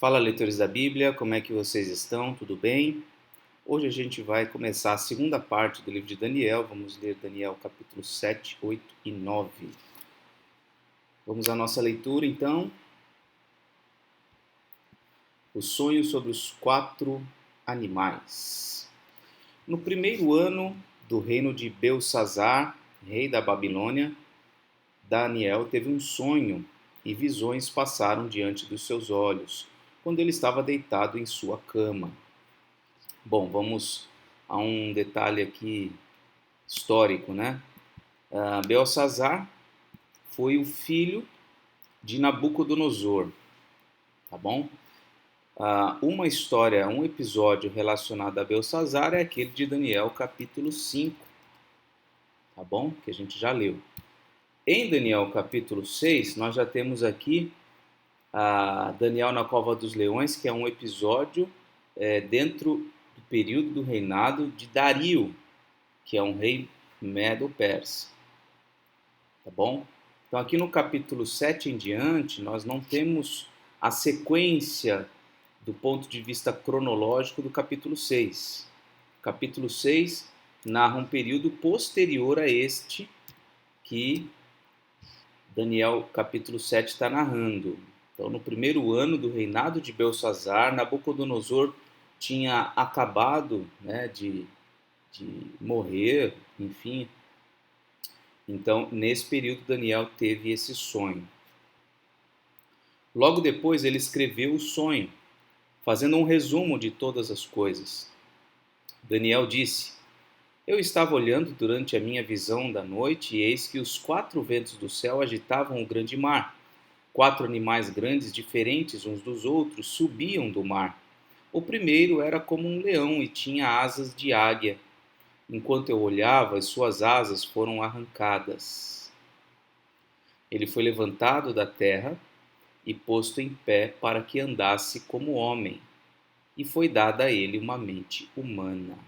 Fala, leitores da Bíblia, como é que vocês estão? Tudo bem? Hoje a gente vai começar a segunda parte do livro de Daniel. Vamos ler Daniel capítulo 7, 8 e 9. Vamos à nossa leitura, então. O sonho sobre os 4 animais. No primeiro ano do reino de Belsazar, rei da Babilônia, Daniel teve um sonho e visões passaram diante dos seus olhos, quando ele estava deitado em sua cama. Bom, vamos a um detalhe aqui histórico, né? Belsazar foi o filho de Nabucodonosor, tá bom? Uma história, um episódio relacionado a Belsazar é aquele de Daniel capítulo 5, tá bom? Que a gente já leu. Em Daniel capítulo 6, nós já temos aqui Daniel na Cova dos Leões, que é um episódio dentro do período do reinado de Dario, que é um rei medo-persa, tá bom? Então aqui no capítulo 7 em diante, nós não temos a sequência do ponto de vista cronológico do capítulo 6. O capítulo 6 narra um período posterior a este que Daniel capítulo 7 está narrando. Então no primeiro ano do reinado de Belsazar, Nabucodonosor tinha acabado, né, de morrer, enfim. Então, nesse período, Daniel teve esse sonho. Logo depois, ele escreveu o sonho, fazendo um resumo de todas as coisas. Daniel disse: Eu estava olhando durante a minha visão da noite, e eis que os 4 ventos do céu agitavam o grande mar. 4 animais grandes, diferentes uns dos outros, subiam do mar. O primeiro era como um leão e tinha asas de águia. Enquanto eu olhava, as suas asas foram arrancadas. Ele foi levantado da terra e posto em pé para que andasse como homem, e foi dada a ele uma mente humana.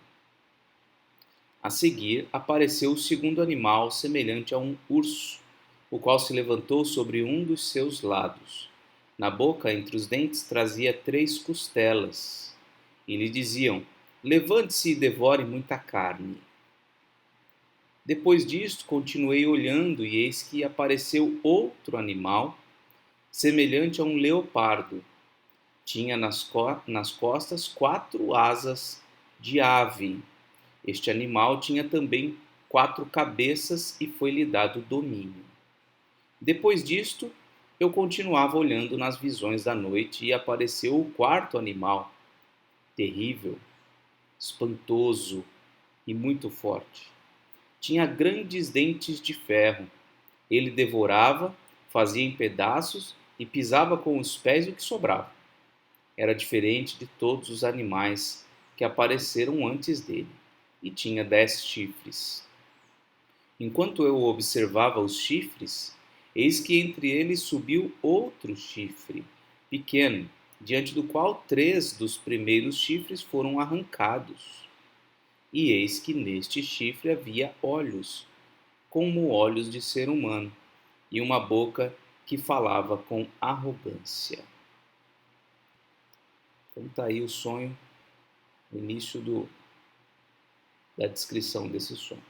A seguir, apareceu o segundo animal, semelhante a um urso, o qual se levantou sobre um dos seus lados. Na boca, entre os dentes, trazia 3 costelas, e lhe diziam: Levante-se e devore muita carne. Depois disto, continuei olhando, e eis que apareceu outro animal, semelhante a um leopardo. Tinha nas costas 4 asas de ave. Este animal tinha também 4 cabeças e foi-lhe dado domínio. Depois disto, eu continuava olhando nas visões da noite e apareceu o 4º animal, terrível, espantoso e muito forte. Tinha grandes dentes de ferro. Ele devorava, fazia em pedaços e pisava com os pés o que sobrava. Era diferente de todos os animais que apareceram antes dele, e tinha 10 chifres. Enquanto eu observava os chifres, eis que entre eles subiu outro chifre, pequeno, diante do qual 3 dos primeiros chifres foram arrancados. E eis que neste chifre havia olhos, como olhos de ser humano, e uma boca que falava com arrogância. Então está aí o sonho, o início da descrição desse sonho.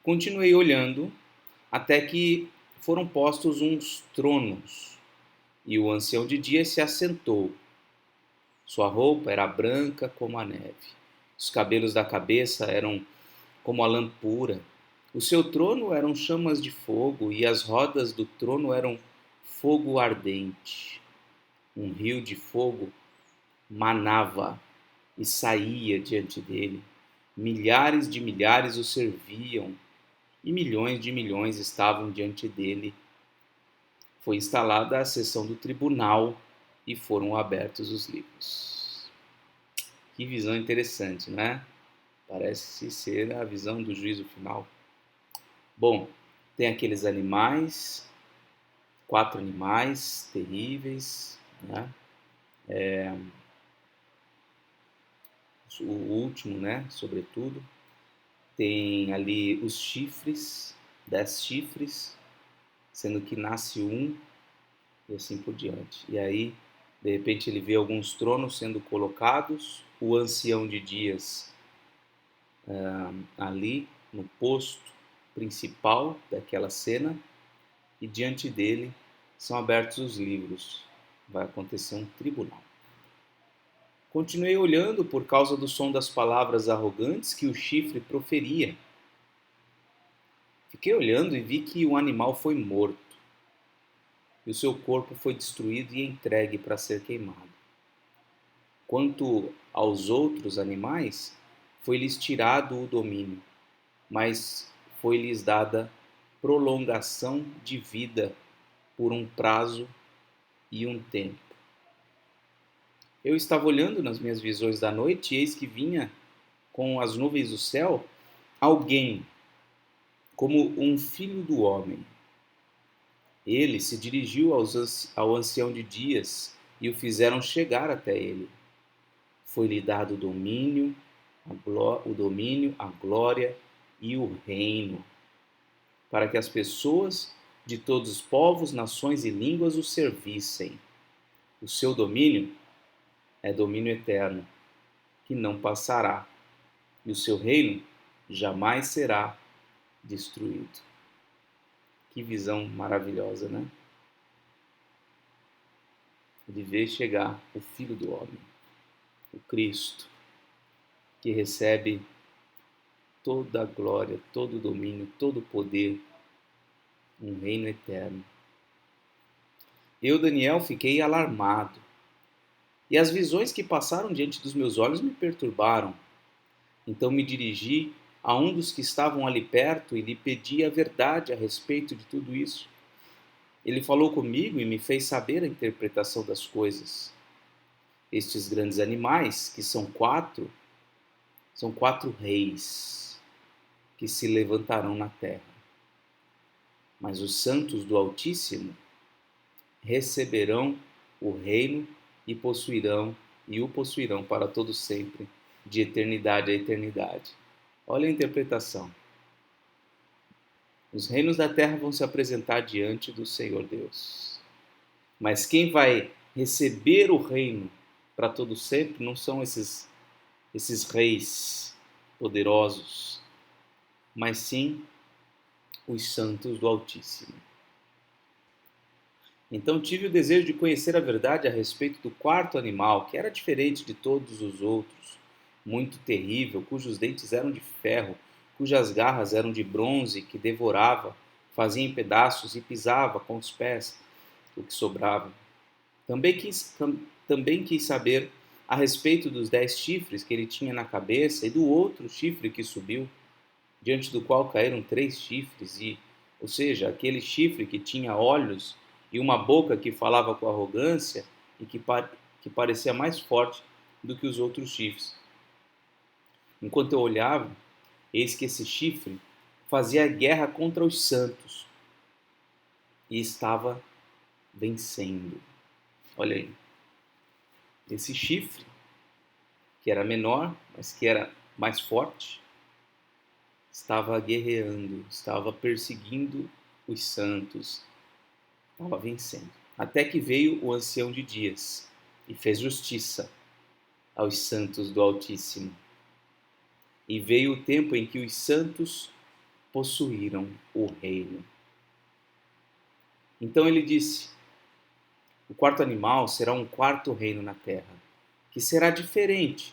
Continuei olhando até que foram postos uns tronos, e o ancião de dias se assentou. Sua roupa era branca como a neve. Os cabelos da cabeça eram como a lã pura. O seu trono eram chamas de fogo, e as rodas do trono eram fogo ardente. Um rio de fogo manava e saía diante dele. Milhares de milhares o serviam, e milhões de milhões estavam diante dele. Foi instalada a sessão do tribunal e foram abertos os livros. Que visão interessante, não é? Parece ser a visão do juízo final. Bom, tem aqueles animais, 4 animais terríveis, né? O último, né? Sobretudo. Tem ali os chifres, 10 chifres, sendo que nasce um e assim por diante. E aí, De repente ele vê alguns tronos sendo colocados, o ancião de dias ali no posto principal daquela cena, e diante dele são abertos os livros. Vai acontecer um tribunal. Continuei olhando por causa do som das palavras arrogantes que o chifre proferia. Fiquei olhando e vi que o animal foi morto, e o seu corpo foi destruído e entregue para ser queimado. Quanto aos outros animais, foi-lhes tirado o domínio, mas foi-lhes dada prolongação de vida por um prazo e um tempo. Eu estava olhando nas minhas visões da noite, e eis que vinha com as nuvens do céu alguém, como um filho do homem. Ele se dirigiu ao ancião de dias e o fizeram chegar até ele. Foi-lhe dado o domínio, a glória e o reino, para que as pessoas de todos os povos, nações e línguas o servissem. O seu domínio é domínio eterno, que não passará, e o seu reino jamais será destruído. Que visão maravilhosa, né? De ver chegar o Filho do Homem, o Cristo, que recebe toda a glória, todo o domínio, todo o poder, um reino eterno. Eu, Daniel, fiquei alarmado, e as visões que passaram diante dos meus olhos me perturbaram. Então me dirigi a um dos que estavam ali perto e lhe pedi a verdade a respeito de tudo isso. Ele falou comigo e me fez saber a interpretação das coisas. Estes grandes animais, que são quatro reis que se levantarão na terra. Mas os santos do Altíssimo receberão o reino e o possuirão para todo sempre, de eternidade a eternidade. Olha a interpretação. Os reinos da terra vão se apresentar diante do Senhor Deus. Mas quem vai receber o reino para todo sempre não são esses reis poderosos, mas sim os santos do Altíssimo. Então tive o desejo de conhecer a verdade a respeito do quarto animal, que era diferente de todos os outros, muito terrível, cujos dentes eram de ferro, cujas garras eram de bronze, que devorava, fazia em pedaços e pisava com os pés o que sobrava. Também quis saber a respeito dos 10 chifres que ele tinha na cabeça e do outro chifre que subiu, diante do qual caíram 3 chifres, ou seja, aquele chifre que tinha olhos e uma boca que falava com arrogância e que parecia mais forte do que os outros chifres. Enquanto eu olhava, eis que esse chifre fazia guerra contra os santos e estava vencendo. Olha aí. Esse chifre, que era menor, mas que era mais forte, estava guerreando, estava perseguindo os santos, estava vencendo. Até que veio o ancião de dias e fez justiça aos santos do Altíssimo. E veio o tempo em que os santos possuíram o reino. Então ele disse: o quarto animal será um quarto reino na terra, que será diferente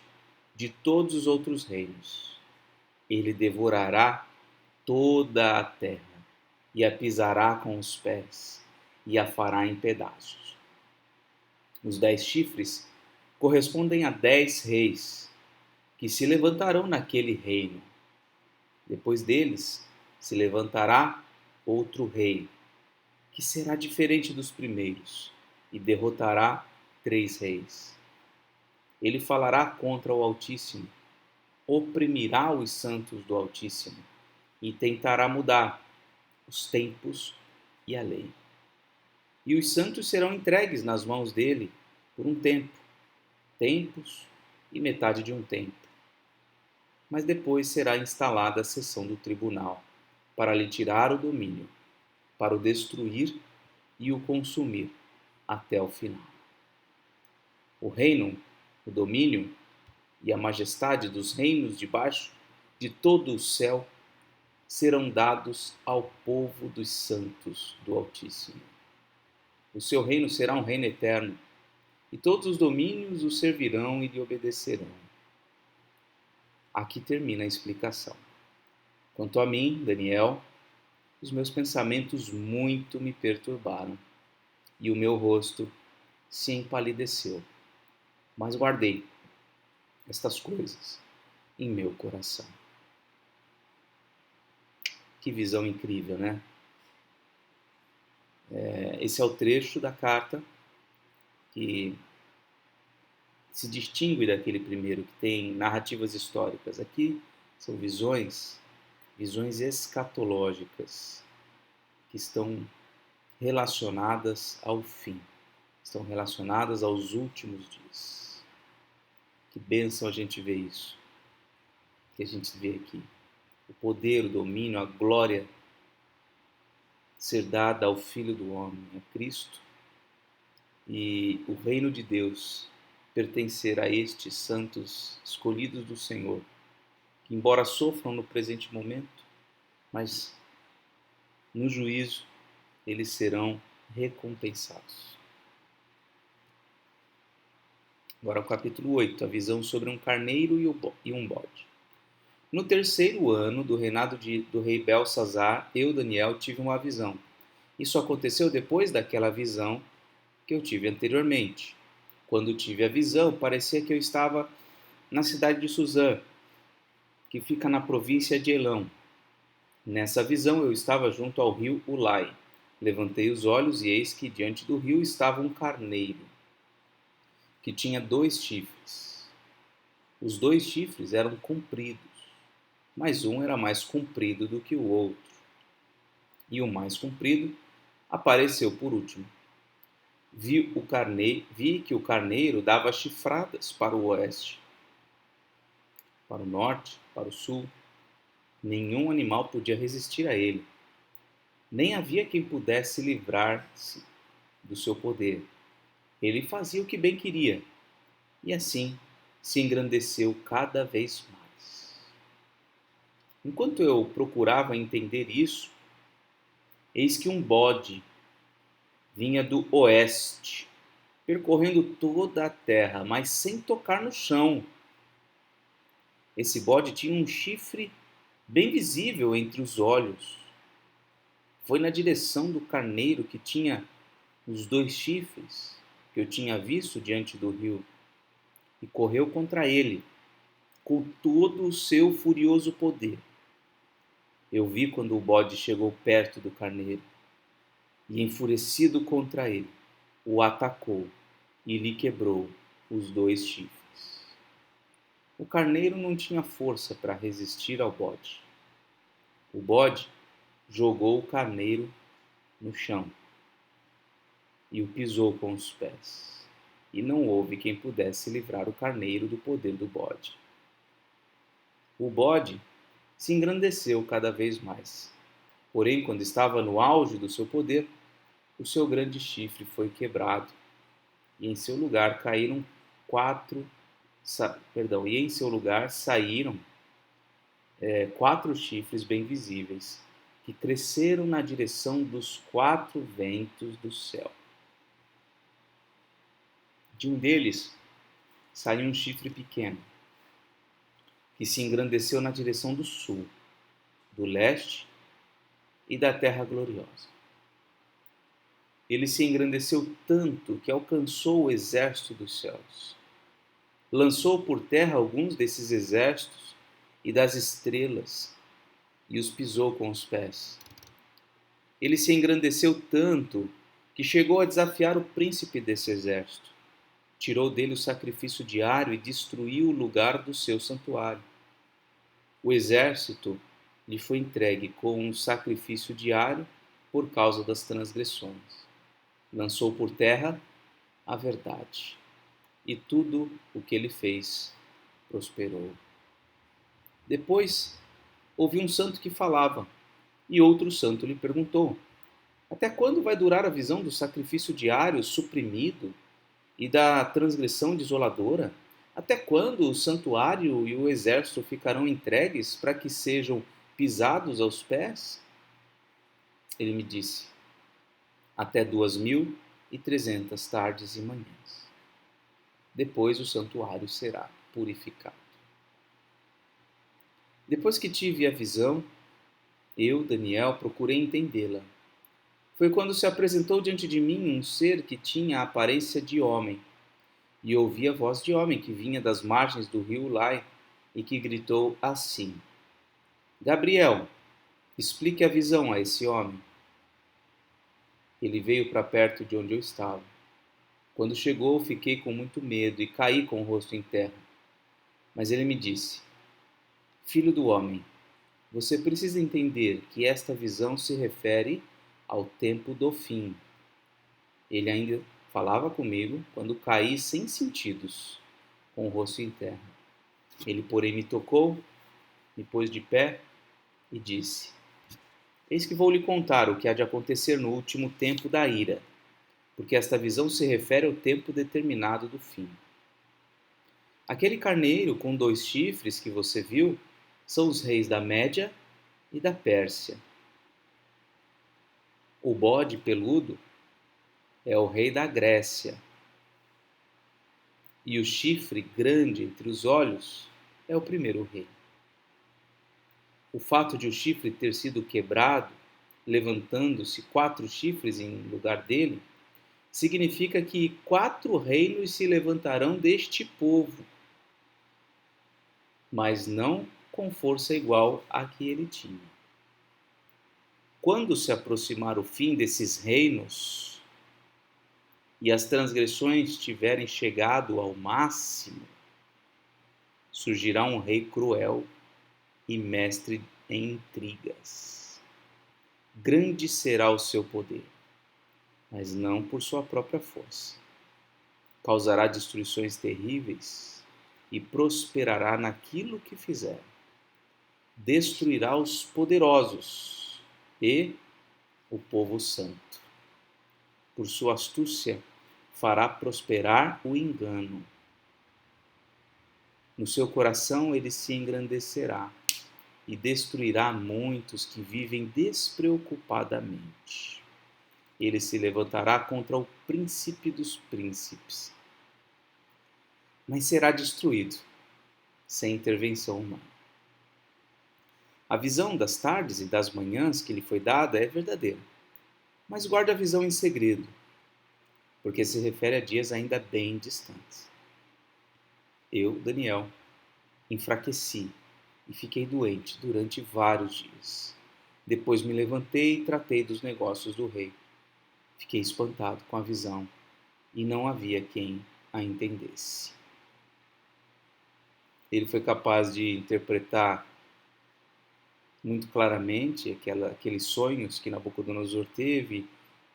de todos os outros reinos. Ele devorará toda a terra e a pisará com os pés e a fará em pedaços. Os 10 chifres correspondem a 10 reis que se levantarão naquele reino. Depois deles se levantará outro rei, que será diferente dos primeiros, e derrotará 3 reis. Ele falará contra o Altíssimo, oprimirá os santos do Altíssimo e tentará mudar os tempos e a lei. E os santos serão entregues nas mãos dele por um tempo, tempos e metade de um tempo. Mas depois será instalada a sessão do tribunal para lhe tirar o domínio, para o destruir e o consumir até o final. O reino, o domínio e a majestade dos reinos debaixo de todo o céu serão dados ao povo dos santos do Altíssimo. O seu reino será um reino eterno, e todos os domínios o servirão e lhe obedecerão. Aqui termina a explicação. Quanto a mim, Daniel, os meus pensamentos muito me perturbaram, e o meu rosto se empalideceu. Mas guardei estas coisas em meu coração. Que visão incrível, né? Esse é o trecho da carta que se distingue daquele primeiro, que tem narrativas históricas. Aqui são visões escatológicas, que estão relacionadas ao fim, estão relacionadas aos últimos dias. Que bênção a gente vê isso, que a gente vê aqui. O poder, o domínio, a glória ser dada ao Filho do Homem, a Cristo, e o reino de Deus pertencer a estes santos escolhidos do Senhor, que embora sofram no presente momento, mas no juízo eles serão recompensados. Agora o capítulo 8, a visão sobre um carneiro e um bode. No terceiro ano do reinado do rei Belsazar, eu, Daniel, tive uma visão. Isso aconteceu depois daquela visão que eu tive anteriormente. Quando tive a visão, parecia que eu estava na cidade de Suzã, que fica na província de Elão. Nessa visão, eu estava junto ao rio Ulai. Levantei os olhos e eis que diante do rio estava um carneiro, que tinha 2 chifres. Os 2 chifres eram compridos, mas um era mais comprido do que o outro. E o mais comprido apareceu por último. Vi que o carneiro dava chifradas para o oeste, para o norte, para o sul. Nenhum animal podia resistir a ele. Nem havia quem pudesse livrar-se do seu poder. Ele fazia o que bem queria, e assim se engrandeceu cada vez mais. Enquanto eu procurava entender isso, eis que um bode vinha do oeste, percorrendo toda a terra, mas sem tocar no chão. Esse bode tinha um chifre bem visível entre os olhos. Foi na direção do carneiro que tinha os 2 chifres que eu tinha visto diante do rio, e correu contra ele com todo o seu furioso poder. Eu vi quando o bode chegou perto do carneiro, e enfurecido contra ele, o atacou e lhe quebrou os 2 chifres. O carneiro não tinha força para resistir ao bode. O bode jogou o carneiro no chão e o pisou com os pés, e não houve quem pudesse livrar o carneiro do poder do bode. O bode se engrandeceu cada vez mais. Porém, quando estava no auge do seu poder, o seu grande chifre foi quebrado, e em seu lugar saíram 4 chifres bem visíveis, que cresceram na direção dos 4 ventos do céu. De um deles saiu um chifre pequeno, que se engrandeceu na direção do sul, do leste e da terra gloriosa. Ele se engrandeceu tanto que alcançou o exército dos céus. Lançou por terra alguns desses exércitos e das estrelas e os pisou com os pés. Ele se engrandeceu tanto que chegou a desafiar o príncipe desse exército. Tirou dele o sacrifício diário e destruiu o lugar do seu santuário. O exército lhe foi entregue com um sacrifício diário por causa das transgressões. Lançou por terra a verdade, e tudo o que ele fez prosperou. Depois, ouvi um santo que falava, e outro santo lhe perguntou: até quando vai durar a visão do sacrifício diário suprimido e da transgressão desoladora? Até quando o santuário e o exército ficarão entregues para que sejam pisados aos pés? Ele me disse: até 2300 tardes e manhãs. Depois o santuário será purificado. Depois que tive a visão, eu, Daniel, procurei entendê-la. Foi quando se apresentou diante de mim um ser que tinha a aparência de homem, e ouvi a voz de homem que vinha das margens do rio Ulai e que gritou assim: Gabriel, explique a visão a esse homem. Ele veio para perto de onde eu estava. Quando chegou, fiquei com muito medo e caí com o rosto em terra. Mas ele me disse: Filho do homem, você precisa entender que esta visão se refere ao tempo do fim. Ele ainda falava comigo quando caí sem sentidos, com o rosto em terra. Ele, porém, me tocou, me pôs de pé e disse: Eis que vou lhe contar o que há de acontecer no último tempo da ira, porque esta visão se refere ao tempo determinado do fim. Aquele carneiro com 2 chifres que você viu são os reis da Média e da Pérsia. O bode peludo é o rei da Grécia, e o chifre grande entre os olhos é o primeiro rei. O fato de o chifre ter sido quebrado, levantando-se 4 chifres em lugar dele, significa que 4 reinos se levantarão deste povo, mas não com força igual à que ele tinha. Quando se aproximar o fim desses reinos e as transgressões tiverem chegado ao máximo, surgirá um rei cruel e mestre em intrigas. Grande será o seu poder, mas não por sua própria força. Causará destruições terríveis e prosperará naquilo que fizer. Destruirá os poderosos e o povo santo. Por sua astúcia, fará prosperar o engano. No seu coração ele se engrandecerá e destruirá muitos que vivem despreocupadamente. Ele se levantará contra o príncipe dos príncipes, mas será destruído sem intervenção humana. A visão das tardes e das manhãs que lhe foi dada é verdadeira, mas guarda a visão em segredo, porque se refere a dias ainda bem distantes. Eu, Daniel, enfraqueci e fiquei doente durante vários dias. Depois me levantei e tratei dos negócios do rei. Fiquei espantado com a visão e não havia quem a entendesse. Ele foi capaz de interpretar muito claramente aqueles sonhos que Nabucodonosor teve,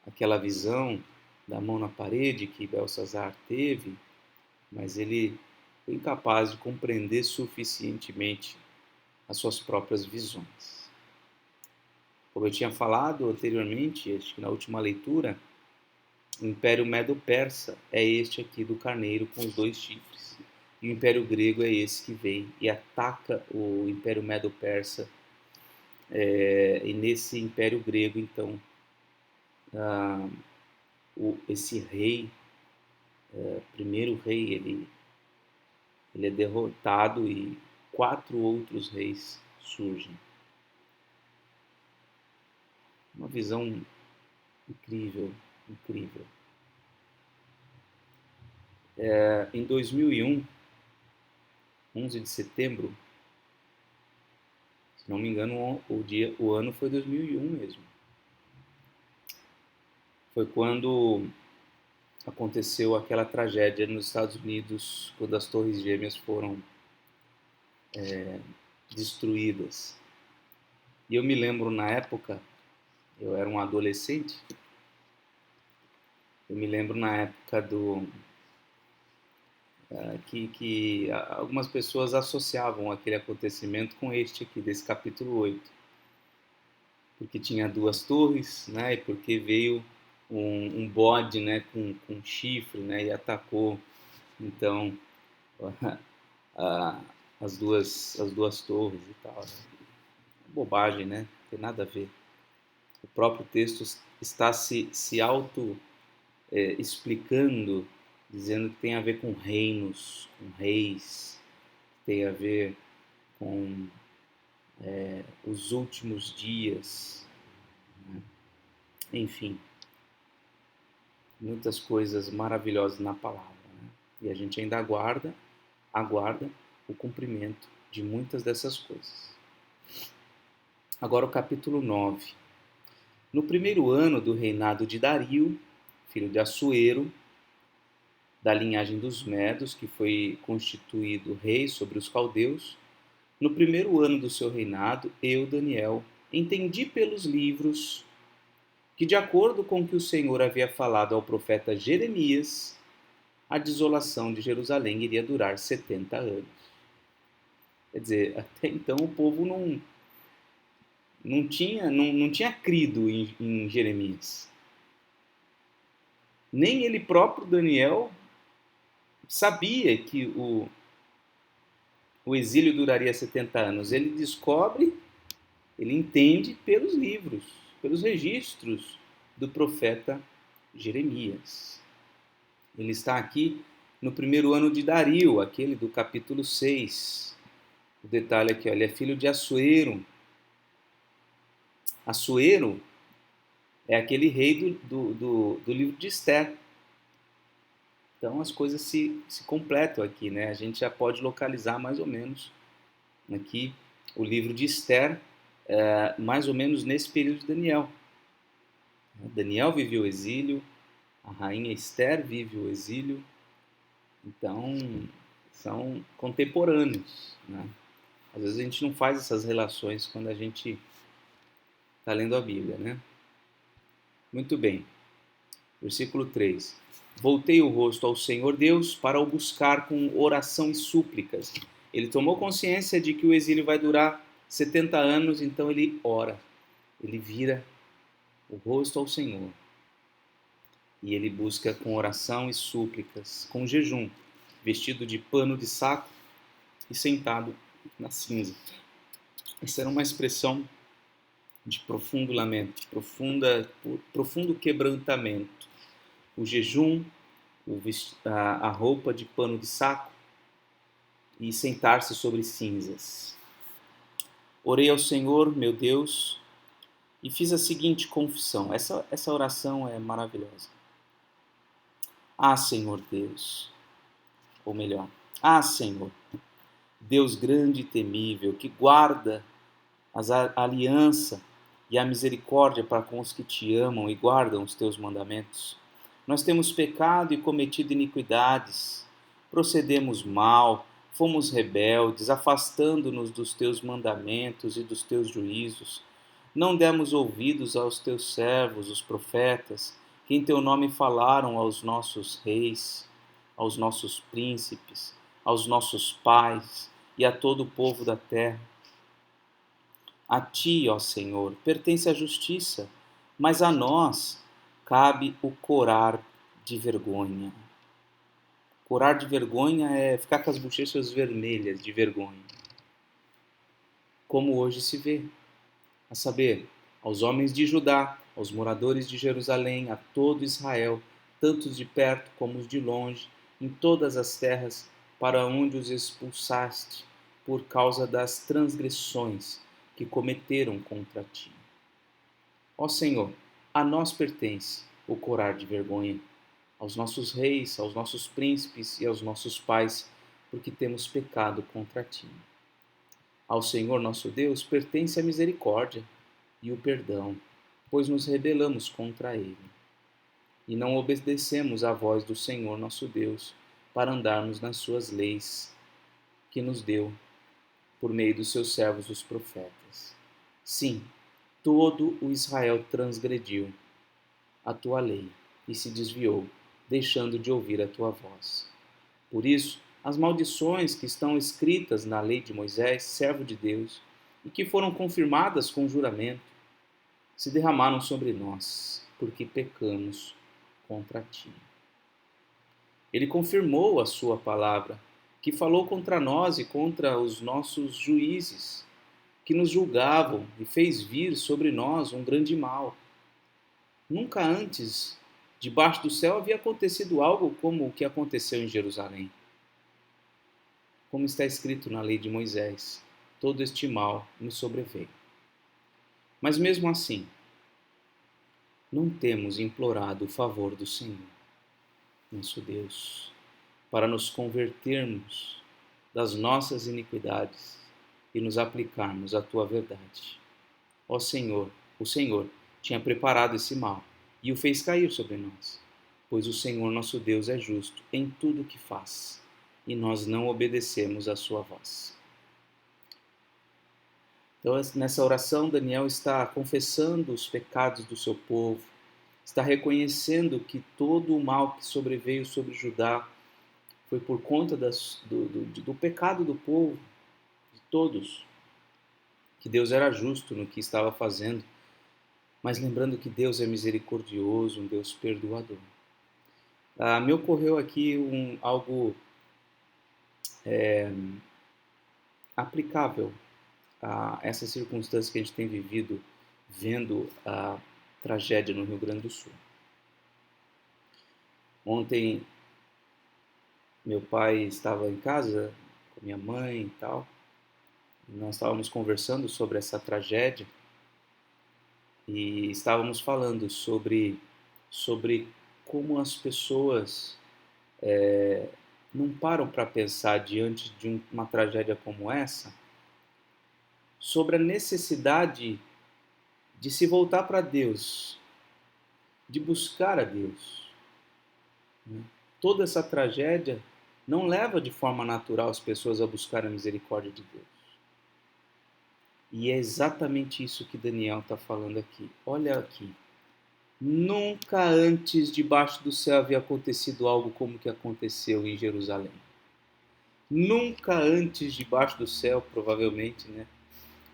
aquela visão da mão na parede que Belsazar teve, mas ele foi incapaz de compreender suficientemente as suas próprias visões. Como eu tinha falado anteriormente, acho que na última leitura, o Império Medo-Persa é este aqui do carneiro com os 2 chifres. E o Império Grego é esse que vem e ataca o Império Medo-Persa. E nesse Império Grego, então, esse rei, primeiro rei, ele é derrotado e 4 outros reis surgem. Uma visão incrível, incrível. Em 2001, 11 de setembro, se não me engano, o ano foi 2001 mesmo. Foi quando aconteceu aquela tragédia nos Estados Unidos, quando as Torres Gêmeas foram destruídas. E eu me lembro na época, eu era um adolescente, eu me lembro na época que algumas pessoas associavam aquele acontecimento com este aqui, desse capítulo 8. Porque tinha 2 torres, né, e porque veio um bode, né, com chifre, né, e atacou, então, a- as duas torres e tal. Né? Bobagem, né? Não tem nada a ver. O próprio texto está se explicando, dizendo que tem a ver com reinos, com reis, tem a ver com os últimos dias, enfim, muitas coisas maravilhosas na palavra. Né? E a gente ainda aguarda o cumprimento de muitas dessas coisas. Agora o capítulo 9. No primeiro ano do reinado de Dario, filho de Assuero, da linhagem dos Medos, que foi constituído rei sobre os caldeus, no primeiro ano do seu reinado, eu, Daniel, entendi pelos livros que, de acordo com o que o Senhor havia falado ao profeta Jeremias, a desolação de Jerusalém iria durar 70 anos. Quer dizer, até então o povo não tinha crido em Jeremias. Nem ele próprio, Daniel, sabia que o exílio duraria 70 anos. Ele descobre, ele entende pelos livros, pelos registros do profeta Jeremias. Ele está aqui no primeiro ano de Dario, aquele do capítulo 6. O detalhe aqui, ele é filho de Assuero. Assuero é aquele rei do livro de Esther. Então as coisas se completam aqui, né? A gente já pode localizar mais ou menos aqui o livro de Esther, mais ou menos nesse período de Daniel. Daniel vive o exílio, a rainha Esther vive o exílio, então são contemporâneos, né? Às vezes a gente não faz essas relações quando a gente está lendo a Bíblia, né? Muito bem. Versículo 3. Voltei o rosto ao Senhor Deus para o buscar com oração e súplicas. Ele tomou consciência de que o exílio vai durar 70 anos, então ele ora. Ele vira o rosto ao Senhor. E ele busca com oração e súplicas, com jejum, vestido de pano de saco e sentado na cinza. Essa era uma expressão de profundo lamento, profundo quebrantamento. O jejum, a roupa de pano de saco e sentar-se sobre cinzas. Orei ao Senhor, meu Deus, e fiz a seguinte confissão. Essa oração é maravilhosa. Ah, Senhor Deus, ou melhor, ah, Senhor, Deus grande e temível, que guarda a aliança e a misericórdia para com os que te amam e guardam os teus mandamentos. Nós temos pecado e cometido iniquidades, procedemos mal, fomos rebeldes, afastando-nos dos teus mandamentos e dos teus juízos. Não demos ouvidos aos teus servos, os profetas, que em teu nome falaram aos nossos reis, aos nossos príncipes, aos nossos pais e a todo o povo da terra. A ti, ó Senhor, pertence a justiça, mas a nós cabe o corar de vergonha. Corar de vergonha é ficar com as bochechas vermelhas de vergonha. Como hoje se vê, a saber, aos homens de Judá, aos moradores de Jerusalém, a todo Israel, tanto os de perto como os de longe, em todas as terras para onde os expulsaste, por causa das transgressões que cometeram contra ti. Ó Senhor, a nós pertence o corar de vergonha, aos nossos reis, aos nossos príncipes e aos nossos pais, porque temos pecado contra ti. Ao Senhor nosso Deus pertence a misericórdia e o perdão, pois nos rebelamos contra ele. E não obedecemos à voz do Senhor nosso Deus para andarmos nas suas leis que nos deu por meio dos seus servos os profetas. Sim, todo o Israel transgrediu a tua lei e se desviou, deixando de ouvir a tua voz. Por isso, as maldições que estão escritas na lei de Moisés, servo de Deus, e que foram confirmadas com juramento, se derramaram sobre nós porque pecamos contra ti. Ele confirmou a sua palavra, que falou contra nós e contra os nossos juízes, que nos julgavam e fez vir sobre nós um grande mal. Nunca antes, debaixo do céu, havia acontecido algo como o que aconteceu em Jerusalém. Como está escrito na lei de Moisés, todo este mal nos sobreveio. Mas mesmo assim, não temos implorado o favor do Senhor, nosso Deus, para nos convertermos das nossas iniquidades e nos aplicarmos à tua verdade. Ó Senhor, o Senhor tinha preparado esse mal e o fez cair sobre nós, pois o Senhor nosso Deus é justo em tudo o que faz, e nós não obedecemos à sua voz. Então, nessa oração, Daniel está confessando os pecados do seu povo, está reconhecendo que todo o mal que sobreveio sobre Judá foi por conta do pecado do povo, de todos, que Deus era justo no que estava fazendo, mas lembrando que Deus é misericordioso, um Deus perdoador. Me ocorreu aqui algo aplicável a essa circunstância que a gente tem vivido, vendo a tragédia no Rio Grande do Sul. Ontem, meu pai estava em casa com minha mãe e tal, e nós estávamos conversando sobre essa tragédia e estávamos falando sobre como as pessoas não param para pensar diante de uma tragédia como essa, sobre a necessidade de se voltar para Deus, de buscar a Deus. Toda essa tragédia não leva de forma natural as pessoas a buscar a misericórdia de Deus. E é exatamente isso que Daniel está falando aqui. Olha aqui. Nunca antes debaixo do céu havia acontecido algo como o que aconteceu em Jerusalém. Nunca antes debaixo do céu, provavelmente, né?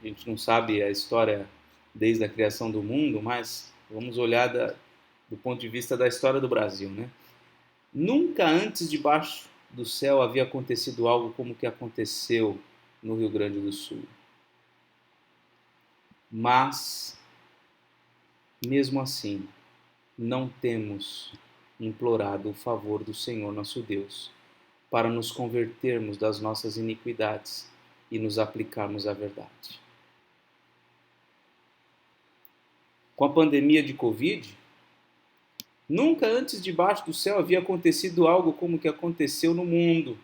A gente não sabe a história desde a criação do mundo, mas vamos olhar do ponto de vista da história do Brasil, né? Nunca antes debaixo do céu havia acontecido algo como o que aconteceu no Rio Grande do Sul. Mas, mesmo assim, não temos implorado o favor do Senhor nosso Deus para nos convertermos das nossas iniquidades e nos aplicarmos à verdade. Com a pandemia de Covid, nunca antes debaixo do céu havia acontecido algo como o que aconteceu no mundo.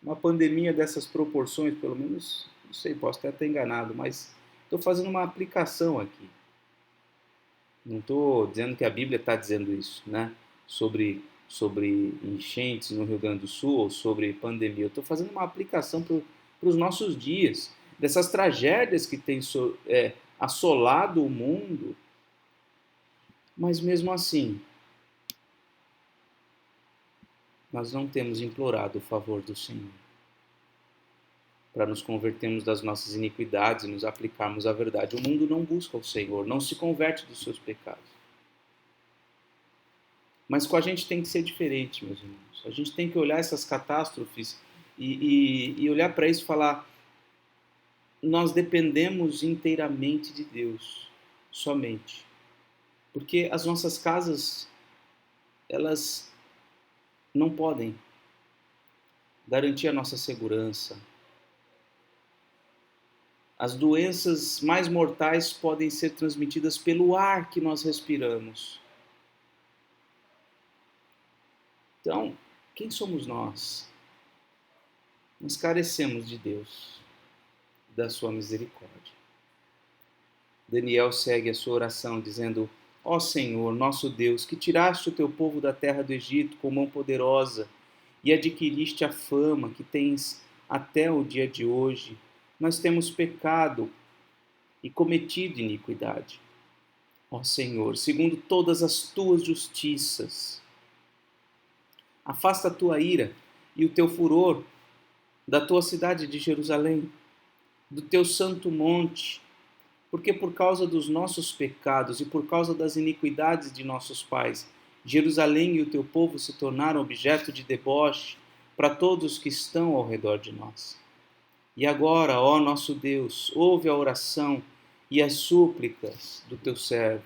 Uma pandemia dessas proporções, pelo menos, não sei, posso até estar enganado, mas estou fazendo uma aplicação aqui. Não estou dizendo que a Bíblia está dizendo isso, né? Sobre enchentes no Rio Grande do Sul ou sobre pandemia. Eu estou fazendo uma aplicação para os nossos dias, dessas tragédias que têm assolado o mundo. Mas mesmo assim, nós não temos implorado o favor do Senhor para nos convertermos das nossas iniquidades e nos aplicarmos à verdade. O mundo não busca o Senhor, não se converte dos seus pecados. Mas com a gente tem que ser diferente, meus irmãos. A gente tem que olhar essas catástrofes e olhar para isso e falar: nós dependemos inteiramente de Deus, somente. Porque as nossas casas, elas não podem garantir a nossa segurança. As doenças mais mortais podem ser transmitidas pelo ar que nós respiramos. Então, quem somos nós? Nós carecemos de Deus, da sua misericórdia. Daniel segue a sua oração dizendo: ó Senhor, nosso Deus, que tiraste o teu povo da terra do Egito com mão poderosa e adquiriste a fama que tens até o dia de hoje, nós temos pecado e cometido iniquidade. Ó Senhor, segundo todas as tuas justiças, afasta a tua ira e o teu furor da tua cidade de Jerusalém, do teu santo monte, porque por causa dos nossos pecados e por causa das iniquidades de nossos pais, Jerusalém e o teu povo se tornaram objeto de deboche para todos que estão ao redor de nós. E agora, ó nosso Deus, ouve a oração e as súplicas do teu servo.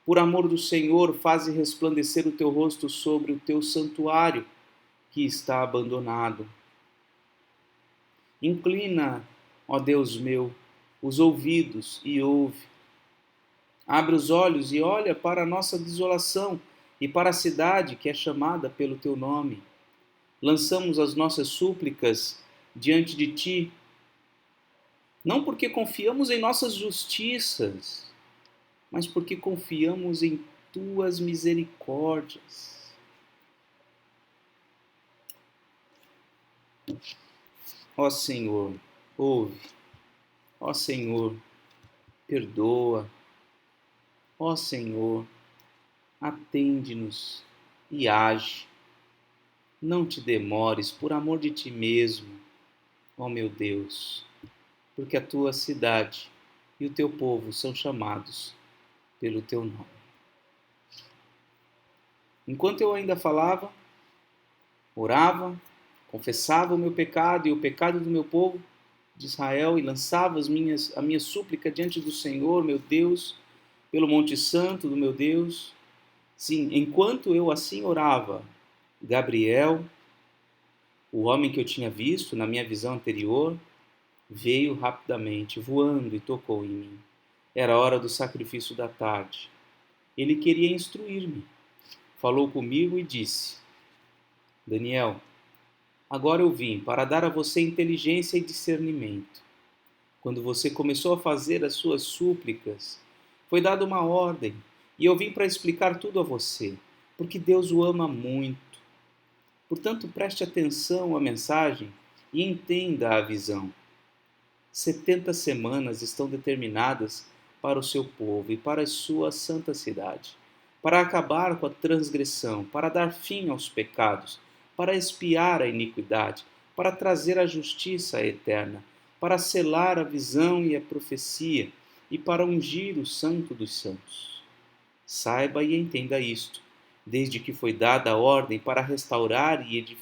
Por amor do Senhor, faze resplandecer o teu rosto sobre o teu santuário, que está abandonado. Inclina, ó Deus meu, os ouvidos e ouve. Abre os olhos e olha para a nossa desolação e para a cidade que é chamada pelo teu nome. Lançamos as nossas súplicas diante de ti, não porque confiamos em nossas justiças, mas porque confiamos em tuas misericórdias. Ó Senhor, ouve. Ó Senhor, perdoa. Ó Senhor, atende-nos e age. Não te demores, por amor de ti mesmo, ó meu Deus, porque a tua cidade e o teu povo são chamados pelo teu nome. Enquanto eu ainda falava, orava, confessava o meu pecado e o pecado do meu povo de Israel e lançava a minha súplica diante do Senhor, meu Deus, pelo Monte Santo do meu Deus. Sim, enquanto eu assim orava, Gabriel, o homem que eu tinha visto na minha visão anterior, veio rapidamente, voando e tocou em mim. Era a hora do sacrifício da tarde. Ele queria instruir-me. Falou comigo e disse: Daniel, agora eu vim para dar a você inteligência e discernimento. Quando você começou a fazer as suas súplicas, foi dada uma ordem, e eu vim para explicar tudo a você, porque Deus o ama muito. Portanto, preste atenção à mensagem e entenda a visão. 70 semanas estão determinadas para o seu povo e para a sua santa cidade, para acabar com a transgressão, para dar fim aos pecados, para expiar a iniquidade, para trazer a justiça eterna, para selar a visão e a profecia e para ungir o santo dos santos. Saiba e entenda isto, desde que foi dada a ordem para restaurar e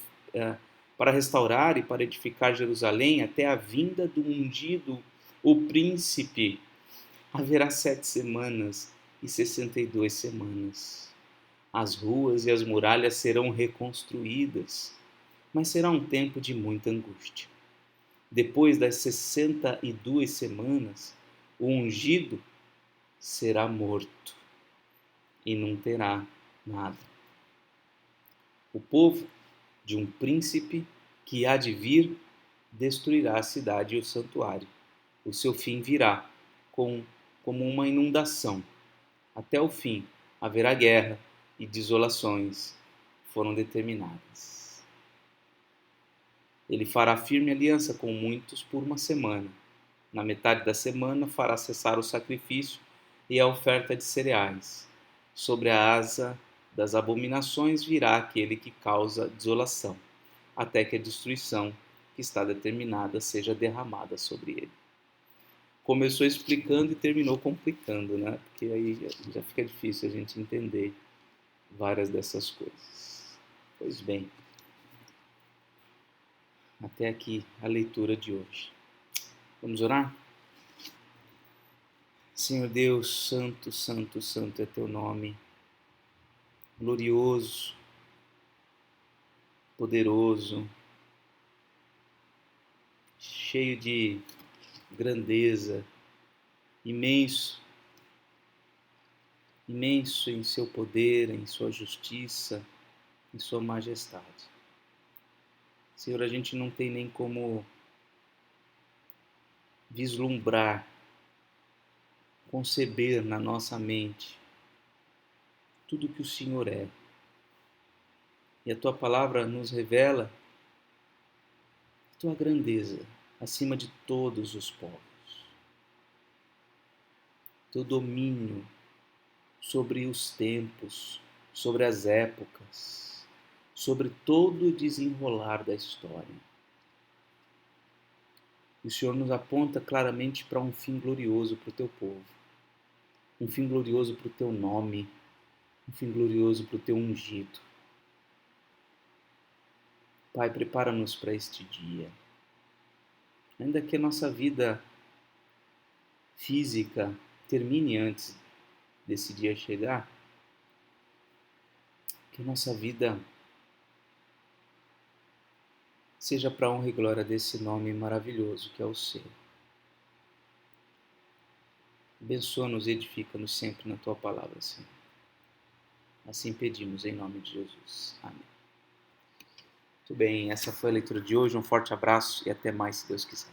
para edificar Jerusalém até a vinda do ungido, o príncipe, haverá 7 semanas e 62 semanas. As ruas e as muralhas serão reconstruídas, mas será um tempo de muita angústia. Depois das 62 semanas, o ungido será morto e não terá nada. O povo de um príncipe que há de vir destruirá a cidade e o santuário. O seu fim virá como uma inundação. Até o fim haverá guerra e desolações foram determinadas. Ele fará firme aliança com muitos por uma semana. Na metade da semana fará cessar o sacrifício e a oferta de cereais. Sobre a asa das abominações virá aquele que causa desolação, até que a destruição que está determinada seja derramada sobre ele. Começou explicando e terminou complicando, né? Porque aí já fica difícil a gente entender várias dessas coisas. Pois bem, até aqui a leitura de hoje. Vamos orar? Senhor Deus, santo, santo, santo é teu nome, glorioso, poderoso, cheio de grandeza, imenso, imenso em seu poder, em sua justiça, em sua majestade. Senhor, a gente não tem nem como vislumbrar, conceber na nossa mente tudo que o Senhor é. E a tua palavra nos revela a tua grandeza acima de todos os povos. Teu domínio sobre os tempos, sobre as épocas, sobre todo o desenrolar da história. E o Senhor nos aponta claramente para um fim glorioso para o teu povo, um fim glorioso para o teu nome, um fim glorioso para o teu ungido. Pai, prepara-nos para este dia. Ainda que a nossa vida física termine antes desse dia chegar, que a nossa vida seja para a honra e glória desse nome maravilhoso que é o Seu. Abençoa-nos e edifica-nos sempre na Tua palavra, Senhor. Assim pedimos em nome de Jesus. Amém. Muito bem, essa foi a leitura de hoje. Um forte abraço e até mais, se Deus quiser.